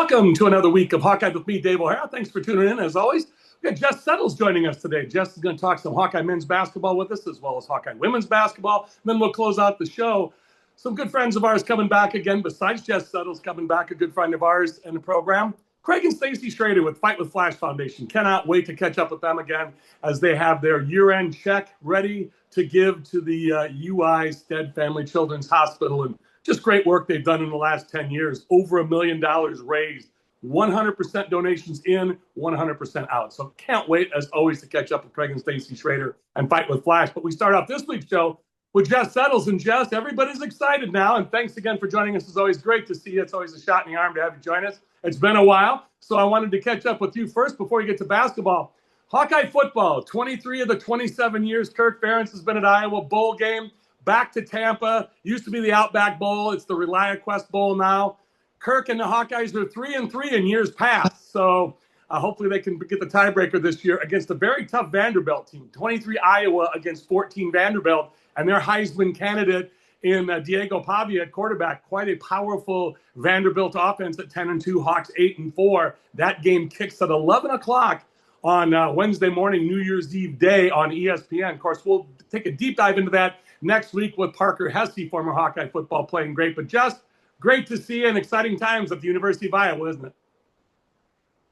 Welcome to another week of Hawkeye with me, Dave O'Hara. Thanks for tuning in. As always, we got Jess Settles joining us today. Jess is going to talk some Hawkeye men's basketball with us, as well as Hawkeye women's basketball. And then we'll close out the show. Some good friends of ours coming back again, besides Jess Settles coming back, a good friend of ours in the program. Craig and Stacy Schroeder with Fight with Flash Foundation. Cannot wait to catch up with them again as they have their year-end check ready to give to the UI Stead Family Children's Hospital. And just great work they've done in the last 10 years. Over $1 million raised, 100% donations in, 100% out. So can't wait, as always, to catch up with Craig and Stacy Schroeder and Fight with Flash. But we start off this week's show with Jess Settles. And Jess, everybody's excited now. And thanks again for joining us. It's always great to see you. It's always a shot in the arm to have you join us. It's been a while. So I wanted to catch up with you first before you get to basketball. Hawkeye football, 23 of the 27 years Kirk Ferentz has been at Iowa. Bowl game. Back to Tampa. Used to be the Outback Bowl. It's the ReliaQuest Bowl now. Kirk and the Hawkeyes are 3-3 in years past. So hopefully they can get the tiebreaker this year against a very tough Vanderbilt team. 23 Iowa against 14 Vanderbilt. And their Heisman candidate in Diego Pavia at quarterback. Quite a powerful Vanderbilt offense at 10-2, Hawks 8-4. That game kicks at 11 o'clock on Wednesday morning, New Year's Eve day on ESPN. Of course, we'll take a deep dive into that next week with Parker Hesse, former Hawkeye football, playing great. But just great to see you in exciting times at the University of Iowa, isn't it?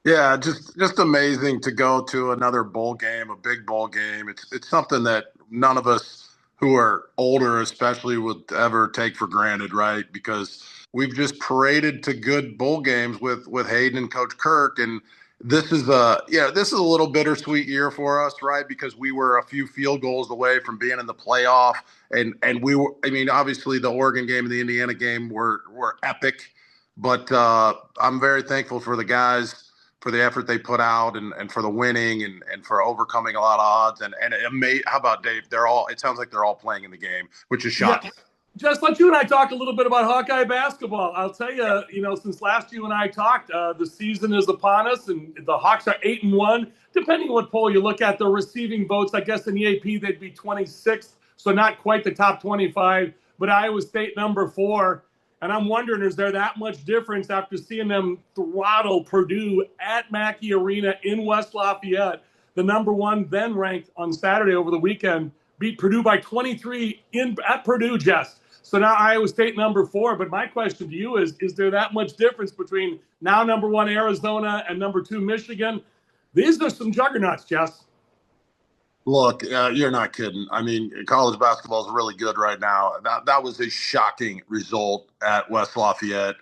Yeah, just amazing to go to another bowl game, a big bowl game. It's something that none of us who are older especially would ever take for granted, right? Because we've just paraded to good bowl games with Hayden and Coach Kirk, and this is a little bittersweet year for us, right? Because we were a few field goals away from being in the playoff, and we were. I mean, obviously the Oregon game and the Indiana game were epic, but I'm very thankful for the guys for the effort they put out and for the winning and for overcoming a lot of odds. And how about Dave? It sounds like they're all playing in the game, which is shocking. Yeah. Just let you and I talk a little bit about Hawkeye basketball. I'll tell you, since last you and I talked, the season is upon us, and the Hawks are 8-1. Depending on what poll you look at, the receiving votes, I guess in the AP they'd be 26th, so not quite the top 25. But Iowa State number 4. And I'm wondering, is there that much difference after seeing them throttle Purdue at Mackey Arena in West Lafayette? The number 1 then ranked on Saturday over the weekend, beat Purdue by 23 at Purdue, Jess. So now Iowa State number 4. But my question to you is there that much difference between now number 1 Arizona and number 2 Michigan? These are some juggernauts, Jess. Look, you're not kidding. I mean, college basketball is really good right now. That was a shocking result at West Lafayette.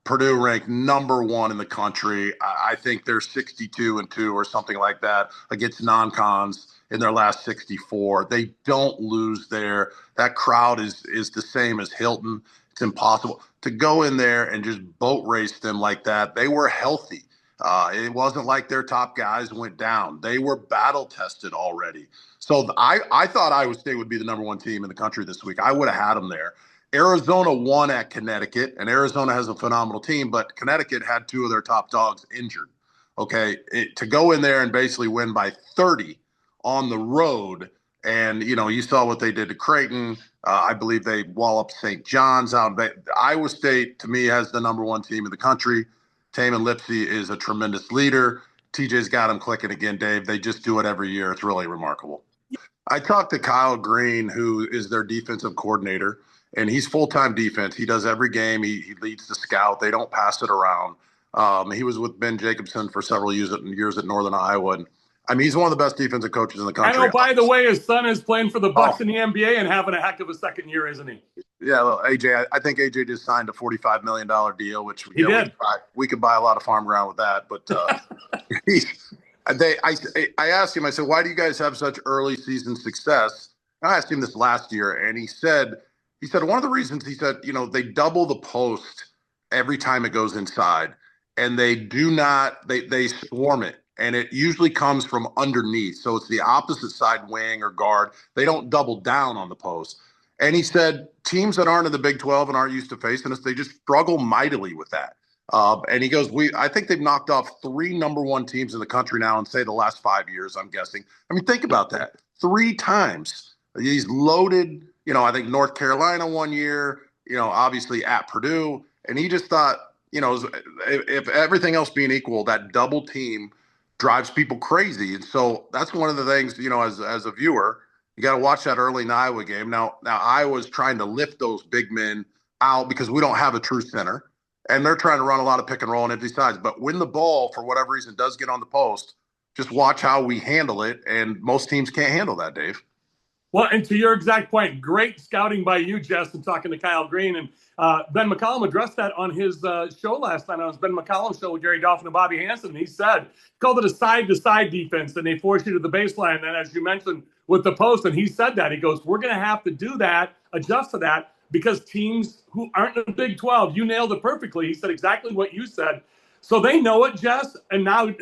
Purdue ranked number 1 in the country. I think they're 62-2 or something like that against non-cons in their last 64. They don't lose there. That crowd is the same as Hilton. It's impossible to go in there and just boat race them like that. They were healthy. It wasn't like their top guys went down. They were battle tested already. So I thought Iowa State would be the number 1 team in the country this week. I would have had them there. Arizona won at Connecticut, and Arizona has a phenomenal team, but Connecticut had 2 of their top dogs injured. Okay, to go in there and basically win by 30 on the road, and you saw what they did to Creighton. I believe they walloped St. John's out. Iowa State, to me, has the number 1 team in the country. Taman Lipsey is a tremendous leader. TJ's got him clicking again, Dave. They just do it every year. It's really remarkable. I talked to Kyle Green, who is their defensive coordinator, and he's full-time defense. He does every game. He leads the scout. They don't pass it around. He was with Ben Jacobson for several years at Northern Iowa. And, I mean, he's one of the best defensive coaches in the country. I know, by the way, his son is playing for the Bucks in the NBA and having a heck of a second year, isn't he? Yeah, well, AJ, I think AJ just signed a $45 million deal, which he did. We could buy a lot of farm ground with that. But I asked him, I said, why do you guys have such early season success? I asked him this last year, and he said one of the reasons, he said, they double the post every time it goes inside, and they swarm it. And it usually comes from underneath. So it's the opposite side wing or guard. They don't double down on the post. And he said teams that aren't in the Big 12 and aren't used to facing us, they just struggle mightily with that. And he goes, I think they've knocked off 3 number 1 teams in the country now in, say, the last 5 years, I'm guessing. I mean, think about that. 3 times. He's loaded, I think North Carolina one year, obviously at Purdue. And he just thought, if everything else being equal, that double team drives people crazy. And so that's one of the things, as a viewer, you got to watch that early in the Iowa game. Now Iowa's trying to lift those big men out because we don't have a true center. And they're trying to run a lot of pick and roll on empty sides. But when the ball, for whatever reason, does get on the post, just watch how we handle it. And most teams can't handle that, Dave. Well, and to your exact point, great scouting by you, Jess, and talking to Kyle Green. And Ben McCollum addressed that on his show last night on his Ben McCollum show with Gary Dolphin and Bobby Hansen. And he said, called it a side-to-side defense, and they force you to the baseline. And as you mentioned with the post, and he said that, he goes, we're going to have to do that, adjust to that, because teams who aren't in the Big 12, you nailed it perfectly. He said exactly what you said. So they know it, Jess, and now,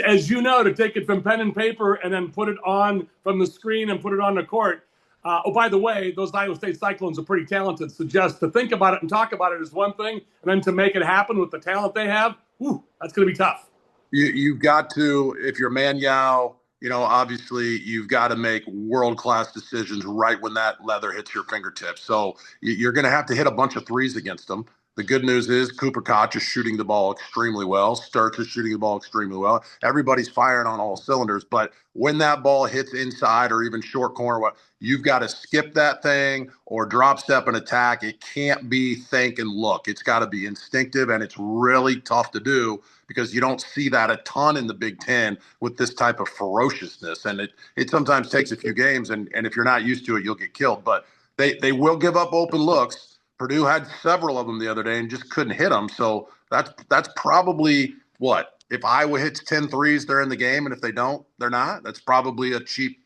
as you know, to take it from pen and paper and then put it on from the screen and put it on the court. Oh, by the way, those Iowa State Cyclones are pretty talented. So just to think about it and talk about it is one thing, and then to make it happen with the talent they have, that's going to be tough. You've got to, if you're Man Yao, obviously you've got to make world-class decisions right when that leather hits your fingertips. So you're going to have to hit a bunch of threes against them. The good news is Cooper Koch is shooting the ball extremely well. Sturts is shooting the ball extremely well. Everybody's firing on all cylinders. But when that ball hits inside or even short corner, you've got to skip that thing or drop step and attack. It can't be think and look. It's got to be instinctive, and it's really tough to do because you don't see that a ton in the Big Ten with this type of ferociousness. And it sometimes takes a few games, and if you're not used to it, you'll get killed. But they will give up open looks. Purdue had several of them the other day and just couldn't hit them. So that's probably what? If Iowa hits 10 threes, they're in the game, and if they don't, they're not. That's probably a cheap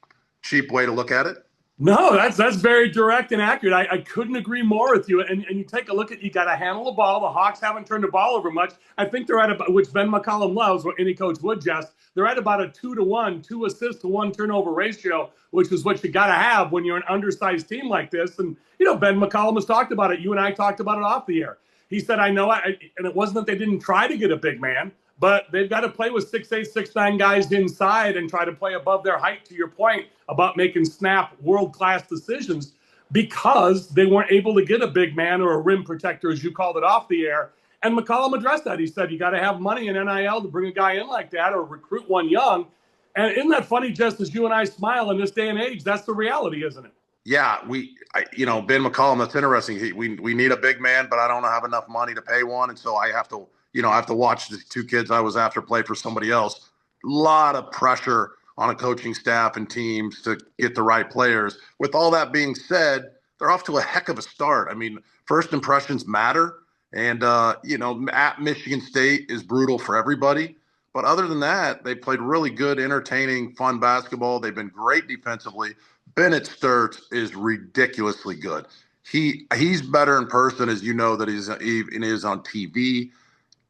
way to look at it. No, that's very direct and accurate. I couldn't agree more with you. And you take a look at, you got to handle the ball. The Hawks haven't turned the ball over much. I think they're at about, which Ben McCollum loves, what any coach would, Jess. They're at about a 2-to-1, 2 assists to 1 turnover ratio, which is what you got to have when you're an undersized team like this. And, Ben McCollum has talked about it. You and I talked about it off the air. He said, I know, and it wasn't that they didn't try to get a big man, but they've got to play with 6'8", 6'9" guys inside and try to play above their height, to your point about making snap world-class decisions, because they weren't able to get a big man or a rim protector, as you called it off the air. And McCollum addressed that. He said, you got to have money in NIL to bring a guy in like that or recruit one young. And isn't that funny, just as you and I smile in this day and age? That's the reality, isn't it? Yeah, Ben McCollum, that's interesting. We need a big man, but I don't have enough money to pay one. And so I have to watch the two kids I was after play for somebody else. A lot of pressure on a coaching staff and teams to get the right players. With all that being said, they're off to a heck of a start. I mean, first impressions matter. And, at Michigan State is brutal for everybody. But other than that, they played really good, entertaining, fun basketball. They've been great defensively. Bennett Sturts is ridiculously good. He's better in person, as you know, that he is on TV.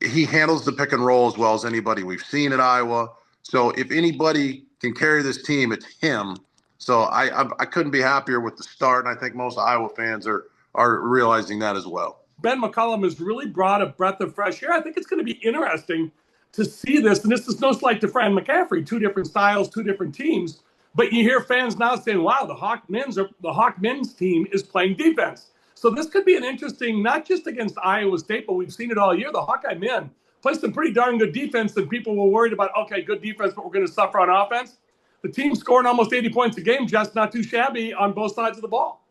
He handles the pick and roll as well as anybody we've seen at Iowa. So if anybody can carry this team, it's him. So I couldn't be happier with the start, and I think most Iowa fans are realizing that as well. Ben McCollum has really brought a breath of fresh air. I think it's going to be interesting to see this. And this is no slight to Fran McCaffrey, 2 different styles, 2 different teams. But you hear fans now saying, wow, the Hawk men's team is playing defense. So this could be an interesting, not just against Iowa State, but we've seen it all year. The Hawkeye men play some pretty darn good defense, and people were worried about, okay, good defense, but we're going to suffer on offense. The team scoring almost 80 points a game, just not too shabby on both sides of the ball.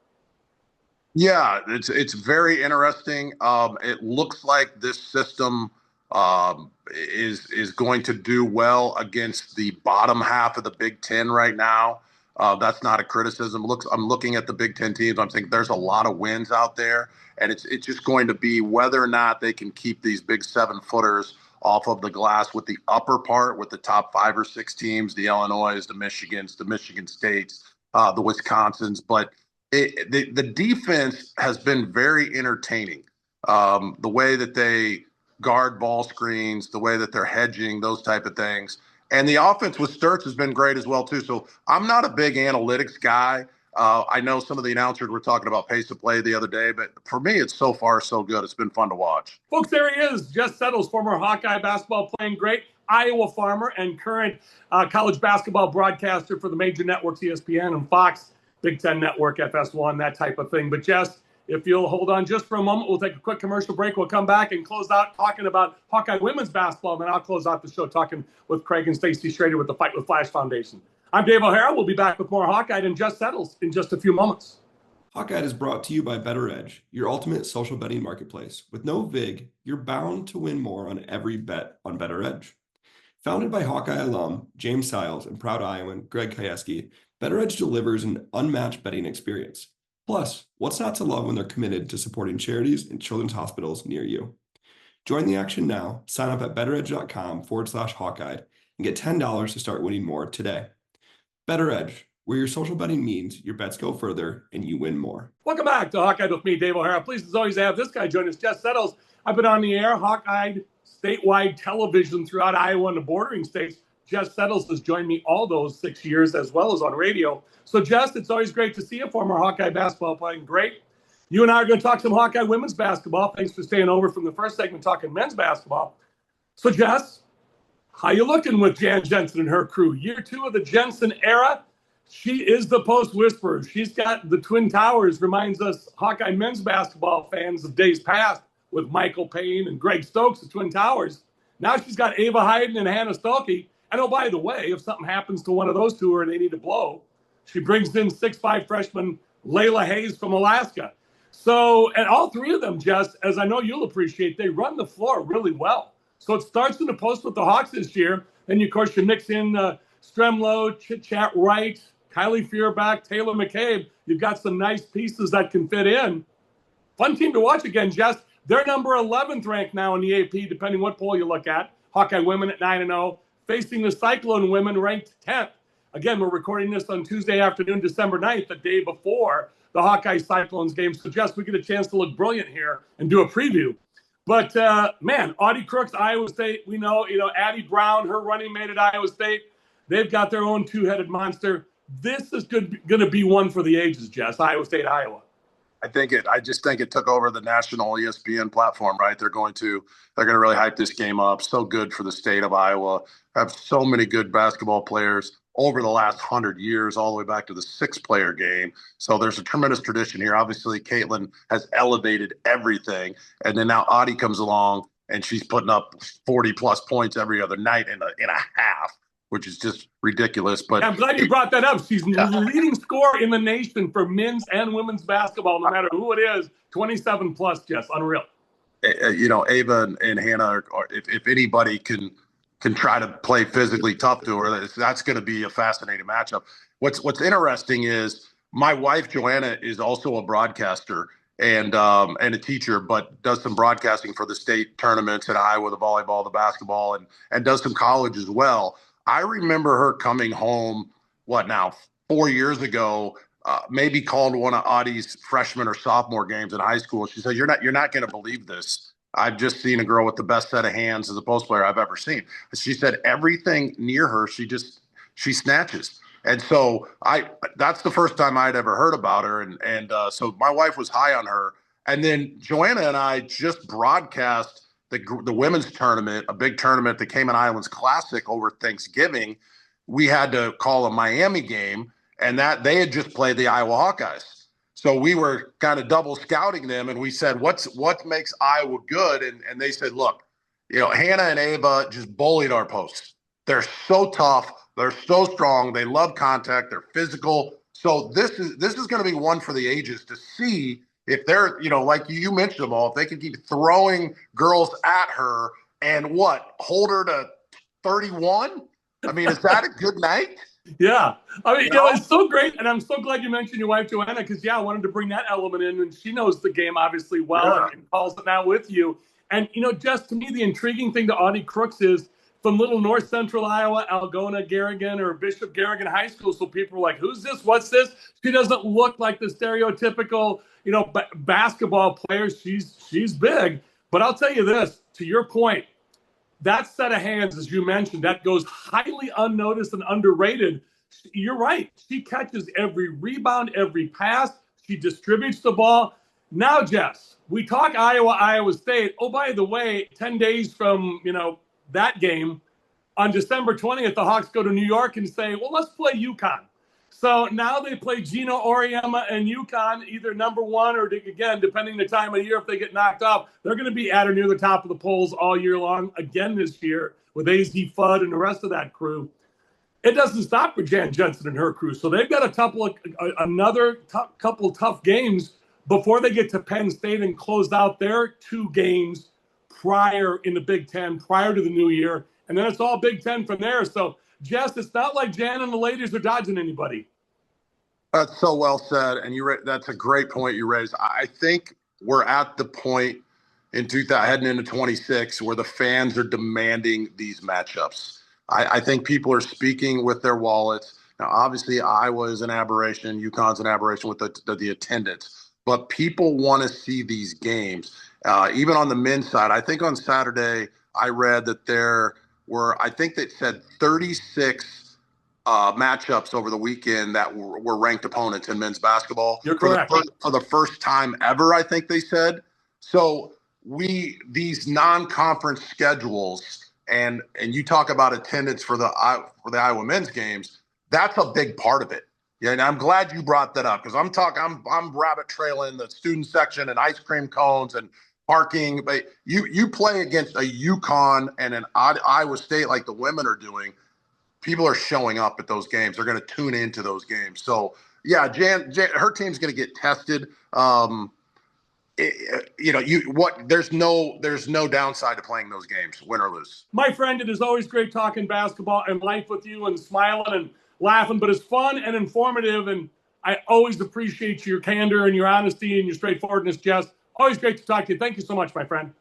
Yeah, it's very interesting. It looks like this system is going to do well against the bottom half of the Big Ten right now. That's not a criticism. I'm looking at the Big Ten teams. I'm thinking there's a lot of wins out there, and it's just going to be whether or not they can keep these big 7-footers off of the glass with the upper part, with the top 5 or 6 teams, the Illinois, the Michigans, the Michigan States, the Wisconsins. But the defense has been very entertaining. The way that they guard ball screens, the way that they're hedging, those type of things. And the offense with Sturts has been great as well, too. So I'm not a big analytics guy. I know some of the announcers were talking about pace of play the other day, but for me, it's so far so good. It's been fun to watch. Folks, there he is, Jess Settles, former Hawkeye basketball playing great, Iowa farmer, and current college basketball broadcaster for the major networks, ESPN and Fox, Big Ten Network, FS1, that type of thing. But Jess, If you'll hold on just for a moment, we'll take a quick commercial break. We'll come back and close out talking about Hawkeye women's basketball. And then I'll close out the show talking with Craig and Stacy Schroeder with the Fight with Flash Foundation. I'm Dave O'Hara. We'll be back with more Hawkeye and Jess Settles in just a few moments. Hawkeyed is brought to you by Better Edge, your ultimate social betting marketplace. With no VIG, you're bound to win more on every bet on Better Edge. Founded by Hawkeye alum James Settles and proud Iowan Greg Kieski, Better Edge delivers an unmatched betting experience. Plus, what's not to love when they're committed to supporting charities and children's hospitals near you? Join the action now. Sign up at betteredge.com/Hawkeyed and get $10 to start winning more today. Better Edge, where your social betting means your bets go further and you win more. Welcome back to Hawkeye with me, Dave O'Hara. Pleased as always to have this guy join us, Jess Settles. I've been on the air, Hawkeye statewide television throughout Iowa and the bordering states. Jess Settles has joined me all those 6 years, as well as on radio. So, Jess, it's always great to see you, former Hawkeye basketball playing great. You and I are going to talk some Hawkeye women's basketball. Thanks for staying over from the first segment talking men's basketball. So, Jess, how you looking with Jan Jensen and her crew? Year 2 of the Jensen era. She is the post whisperer. She's got the Twin Towers, reminds us Hawkeye men's basketball fans of days past with Michael Payne and Greg Stokes, the Twin Towers. Now she's got Ava Hayden and Hannah Stolke. And oh, by the way, if something happens to one of those two and they need to blow, she brings in 6'5" freshman Layla Hayes from Alaska. So, and all three of them, Jess, as I know you'll appreciate, they run the floor really well. So it starts in the post with the Hawks this year. Then, of course, you mix in Stremlo, Chit-Chat Wright, Kylie Fearback, Taylor McCabe. You've got some nice pieces that can fit in. Fun team to watch again, Jess. They're number 11th ranked now in the AP, depending what poll you look at. Hawkeye women at 9-0, facing the Cyclone women ranked 10th. Again, we're recording this on Tuesday afternoon, December 9th, the day before the Hawkeye Cyclones game. So, Jess, we get a chance to look brilliant here and do a preview. But, man, Audie Crooks, Iowa State, we know, Addie Brown, her running mate at Iowa State, they've got their own two-headed monster. This is going to be one for the ages, Jess, Iowa State, Iowa. I just think it took over the national ESPN platform, right? They're going to really hype this game up. So good for the state of Iowa. Have so many good basketball players over the last 100 years, all the way back to the 6-player game. So there's a tremendous tradition here. Obviously, Caitlin has elevated everything. And then now Audie comes along and she's putting up 40-plus points every other night in a half, which is just ridiculous. But I'm glad you brought that up. She's the leading scorer in the nation for men's and women's basketball, no matter who it is. 27-plus, Jess. Unreal. Ava and Hannah, if anybody can try to play physically tough to her, that's going to be a fascinating matchup. What's interesting is my wife, Joanna, is also a broadcaster and a teacher, but does some broadcasting for the state tournaments in Iowa, the volleyball, the basketball, and does some college as well. I remember her coming home, 4 years ago, maybe called one of Audie's freshman or sophomore games in high school. She said, you're not going to believe this. I've just seen a girl with the best set of hands as a post player I've ever seen. She said everything near her, she snatches. And so that's the first time I'd ever heard about her. And so my wife was high on her. And then Joanna and I just broadcast the women's tournament, a big tournament, the Cayman Islands Classic over Thanksgiving. We had to call a Miami game, and that they had just played the Iowa Hawkeyes. So we were kind of double scouting them, and we said, what makes Iowa good? And they said, look, Hannah and Ava just bullied our posts. They're so tough. They're so strong. They love contact. They're physical. So this is going to be one for the ages to see if they're, like you mentioned them all, if they can keep throwing girls at her and hold her to 31. I mean, is that a good night? Yeah. I mean, it's so great. And I'm so glad you mentioned your wife, Joanna, because, I wanted to bring that element in. And she knows the game, obviously, well, and calls it now with you. And, just to me, the intriguing thing to Audie Crooks is from little north central Iowa, Algona, Garrigan, or Bishop Garrigan High School. So people are like, who's this? What's this? She doesn't look like the stereotypical, basketball player. She's big. But I'll tell you this, to your point, that set of hands, as you mentioned, that goes highly unnoticed and underrated. You're right. She catches every rebound, every pass. She distributes the ball. Now, Jess, we talk Iowa State. Oh, by the way, 10 days from, that game, on December 20th, the Hawks go to New York and say, well, let's play UConn. So now they play Gino Auriemma and UConn, either number one or, again, depending the time of year, if they get knocked off, they're going to be at or near the top of the polls all year long again this year with AZ Fudd and the rest of that crew. It doesn't stop for Jan Jensen and her crew. So they've got another couple tough games before they get to Penn State and close out their 2 games prior in the Big Ten, prior to the new year. And then it's all Big Ten from there. So, Jess, it's not like Jan and the ladies are dodging anybody. That's so well said. And that's a great point you raised. I think we're at the point in 2000, heading into 26, where the fans are demanding these matchups. I think people are speaking with their wallets. Now, obviously, Iowa is an aberration. UConn's an aberration with the attendance. But people want to see these games. Even on the men's side, I think on Saturday, I read that there were, I think they said 36 matchups over the weekend that were ranked opponents in men's basketball. You're correct. For the first time ever, I think they said. So these non-conference schedules, and you talk about attendance for the Iowa men's games, that's a big part of it. Yeah, and I'm glad you brought that up, because I'm rabbit trailing the student section and ice cream cones and parking. But you play against a UConn and an Iowa State like the women are doing, people are showing up at those games. They're going to tune into those games. So yeah, Jan her team's going to get tested. There's no downside to playing those games, win or lose. My friend, it is always great talking basketball and life with you and smiling and laughing, but it's fun and informative, and I always appreciate your candor and your honesty and your straightforwardness, Jess. Always great to talk to you. Thank you so much, my friend.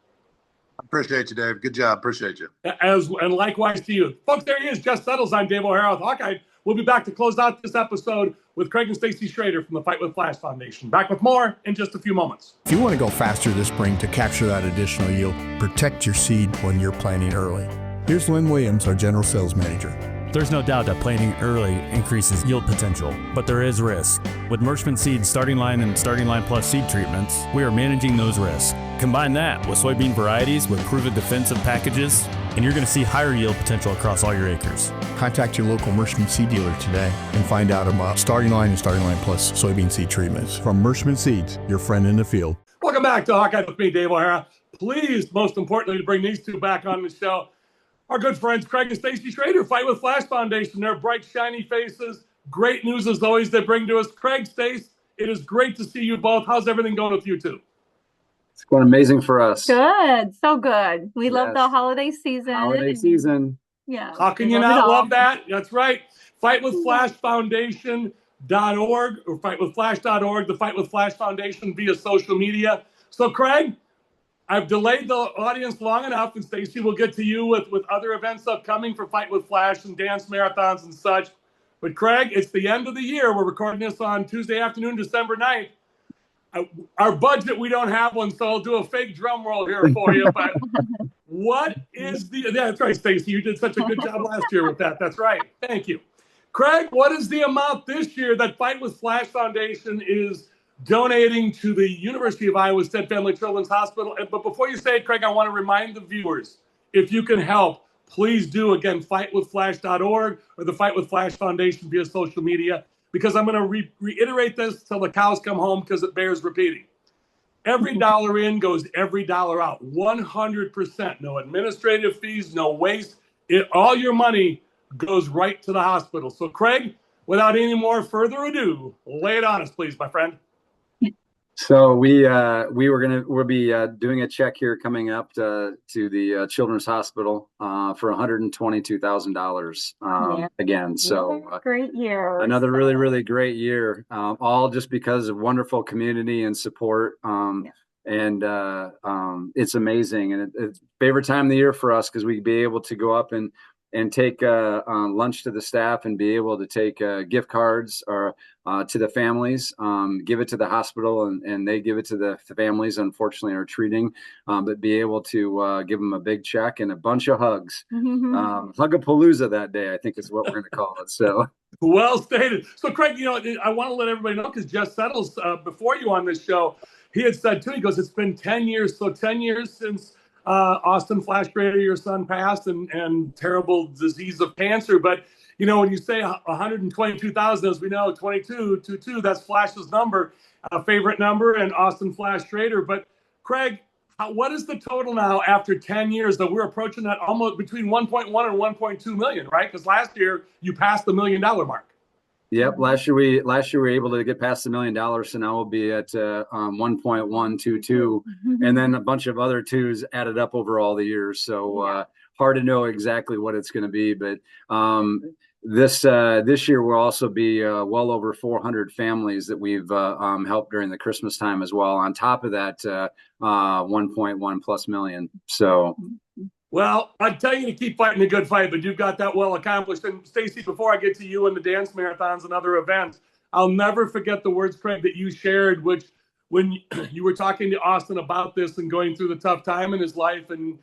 I appreciate you, Dave. Good job. Appreciate you. And likewise to you. Folks, there he is, Jess Settles. I'm Dave O'Hara with Hawkeye. We'll be back to close out this episode with Craig and Stacy Schroeder from the Fight with Flash Foundation. Back with more in just a few moments. If you want to go faster this spring to capture that additional yield, protect your seed when you're planting early. Here's Lynn Williams, our General Sales Manager. There's no doubt that planting early increases yield potential, but there is risk. With Merchman Seed's Starting Line and Starting Line Plus seed treatments, we are managing those risks. Combine that with soybean varieties with proven defensive packages, and you're going to see higher yield potential across all your acres. Contact your local Merchman Seed dealer today and find out about Starting Line and Starting Line Plus soybean seed treatments. From Merchman Seeds, your friend in the field. Welcome back to Hawkeye with me, Dave O'Hara. Pleased, most importantly, to bring these two back on the show. Our good friends, Craig and Stacy Schroeder, Fight with Flash Foundation. Their bright, shiny faces. Great news, as always, they bring to us. Craig, Stace, it is great to see you both. How's everything going with you two? It's going amazing for us. Good. So good. We love the holiday season. Holiday season. Yeah. How can you not love that? That's right. FightWithFlashFoundation.org or FightWithFlash.org, the Fight with Flash Foundation via social media. So, Craig, I've delayed the audience long enough, and Stacy will get to you with other events upcoming for Fight with Flash and dance marathons and such. But, Craig, it's the end of the year. We're recording this on Tuesday afternoon, December 9th. Our budget, we don't have one, so I'll do a fake drum roll here for you. But what is the – yeah, that's right, Stacy. You did such a good job last year with that. That's right. Thank you. Craig, what is the amount this year that Fight with Flash Foundation is donating to the University of Iowa Stead Family Children's Hospital? But before you say it, Craig, I want to remind the viewers, if you can help, please do. Again, fightwithflash.org or the Fight with Flash Foundation via social media, because I'm going to reiterate this till the cows come home, because it bears repeating. Every dollar in goes every dollar out, 100%. No administrative fees, no waste. All your money goes right to the hospital. So, Craig, without any more further ado, lay it on us, please, my friend. So we'll be doing a check here coming up to the Children's Hospital for $122,000 again. So great year. Another really, really great year, all just because of wonderful community and support. And it's amazing. And it's favorite time of the year for us, because we'd be able to go up and take lunch to the staff and be able to take gift cards or to the families, give it to the hospital, and they give it to the families, unfortunately, are treating, but be able to give them a big check and a bunch of hugs. Hug-a-palooza that day, I think is what we're going to call it. So well stated. So, Craig, I want to let everybody know, because Jess Settles, before you on this show, he had said, too, he goes, it's been 10 years. So 10 years since Austin Flash Schroeder, your son, passed and terrible disease of cancer. But You know, when you say 122,000, as we know, 22, that's Flash's number, favorite number, and Austin Flash Schroeder. But Craig, what is the total now after 10 years that we're approaching that almost between 1.1 and 1.2 million, right? Because last year you passed the $1 million mark. Yep. Last year we were able to get past $1 million. So now we'll be at 1.122, and then a bunch of other twos added up over all the years. So hard to know exactly what it's going to be, but this year will also be well over 400 families that we've helped during the Christmas time as well. On top of that, 1.1 plus million. So. Well, I'd tell you to keep fighting a good fight, but you've got that well accomplished. And Stacy, before I get to you and the dance marathons and other events, I'll never forget the words, Craig, that you shared, which when you were talking to Austin about this and going through the tough time in his life. And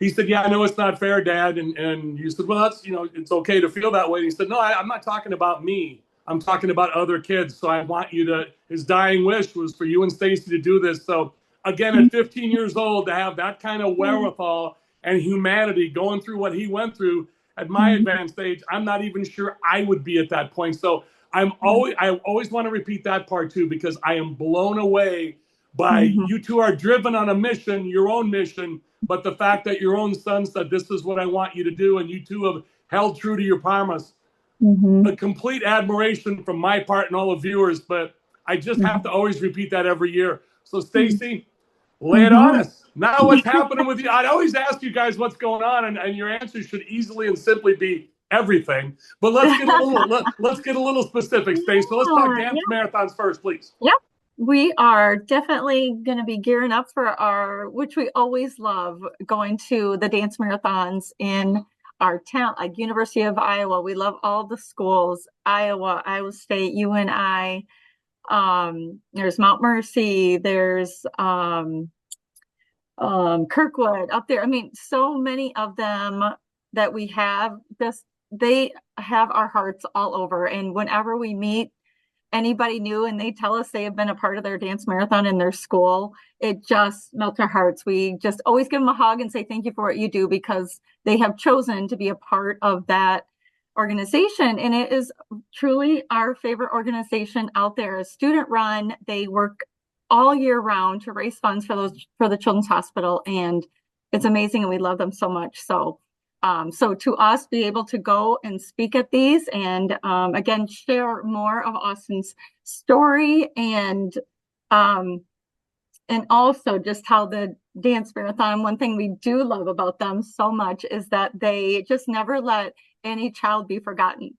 he said, yeah, I know it's not fair, Dad. And you said, well, that's, it's okay to feel that way. And he said, no, I'm not talking about me. I'm talking about other kids. So I want you to, his dying wish was for you and Stacy to do this. So again, at 15 years old, to have that kind of wherewithal and humanity going through what he went through at my advanced age, I'm not even sure I would be at that point. So I always want to repeat that part too, because I am blown away by you two are driven on a mission, your own mission, but the fact that your own son said, this is what I want you to do. And you two have held true to your promise. A complete admiration from my part and all the viewers, but I just have to always repeat that every year. So Stacy, lay it on us. Now what's happening with you? I'd always ask you guys what's going on, and your answer should easily and simply be everything. But let's get a little specific, Stacy. So let's talk dance marathons first, please. Yep. We are definitely going to be gearing up for which we always love, going to the dance marathons in our town, like University of Iowa. We love all the schools, Iowa, Iowa State, UNI. There's Mount Mercy, there's Kirkwood up there. I mean, so many of them that we have, they have our hearts all over. And whenever we meet anybody new and they tell us they have been a part of their dance marathon in their school, it just melts our hearts. We just always give them a hug and say thank you for what you do, because they have chosen to be a part of that organization. And it is truly our favorite organization out there. A student run, they work all year round to raise funds for the Children's Hospital, and it's amazing, and we love them so much. So to us, be able to go and speak at these and again share more of Austin's story, and also just how the dance marathon, one thing we do love about them so much is that they just never let any child be forgotten.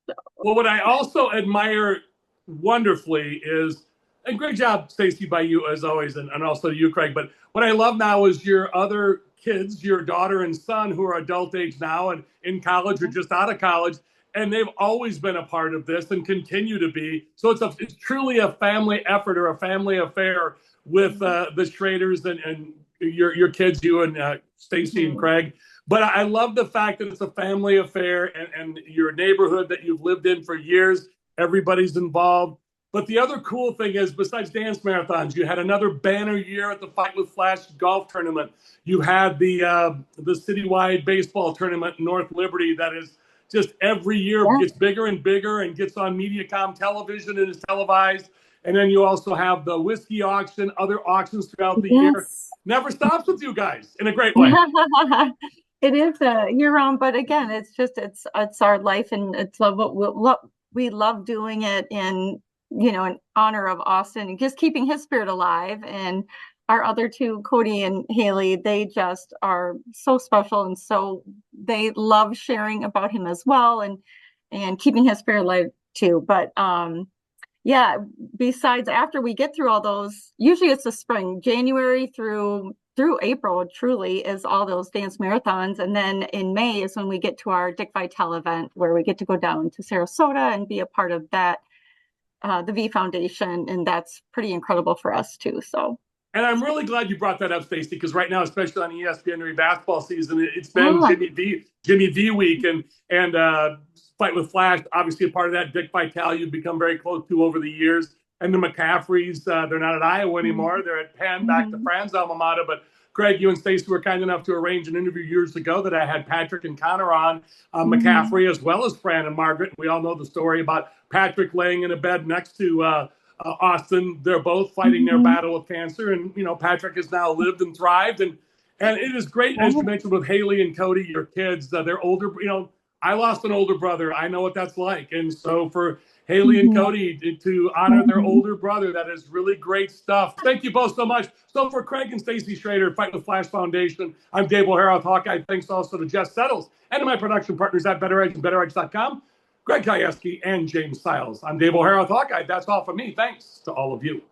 So. Well, what I also admire wonderfully is, and great job, Stacy, by you as always, and also you, Craig. But what I love now is your other kids, your daughter and son, who are adult age now and in college or just out of college, and they've always been a part of this and continue to be. So it's truly a family effort or a family affair with the Schroeders and your kids, you and Stacy and Craig. But I love the fact that it's a family affair and your neighborhood that you've lived in for years. Everybody's involved. But the other cool thing is, besides dance marathons, you had another banner year at the Fight with Flash golf tournament. You had the citywide baseball tournament in North Liberty that is just every year gets bigger and bigger and gets on Mediacom television and is televised. And then you also have the whiskey auction, other auctions throughout the year. Never stops with you guys in a great way. It is year round, but again, it's our life, and it's what we love doing it in honor of Austin and just keeping his spirit alive. And our other two, Cody and Haley, they just are so special, and so they love sharing about him as well, and keeping his spirit alive too. But besides, after we get through all those, usually it's the spring, January through April, truly is all those dance marathons. And then in May is when we get to our Dick Vitale event, where we get to go down to Sarasota and be a part of that, the V Foundation. And that's pretty incredible for us too. So. And I'm really glad you brought that up, Stacy, because right now, especially on ESPN during basketball season, it's been Jimmy V week and Fight with Flash, obviously a part of that. Dick Vitale, you've become very close to over the years. And the McCaffreys, they're not at Iowa anymore. They're at Penn, back to Fran's alma mater. But Craig, you and Stacy were kind enough to arrange an interview years ago that I had Patrick and Connor on, McCaffrey, as well as Fran and Margaret. We all know the story about Patrick laying in a bed next to Austin. They're both fighting their battle with cancer. And, Patrick has now lived and thrived. And it is great, as you mentioned, with Haley and Cody, your kids, they're older. I lost an older brother. I know what that's like. And so for Haley and Cody to honor their older brother, that is really great stuff. Thank you both so much. So for Craig and Stacy Schroeder, Fight with Flash Foundation, I'm Dave O'Hara with Hawkeye. Thanks also to Jess Settles and to my production partners at Better Edge and BetterEdge.com, Greg Kajewski and James Siles. I'm Dave O'Hara with Hawkeye. That's all from me. Thanks to all of you.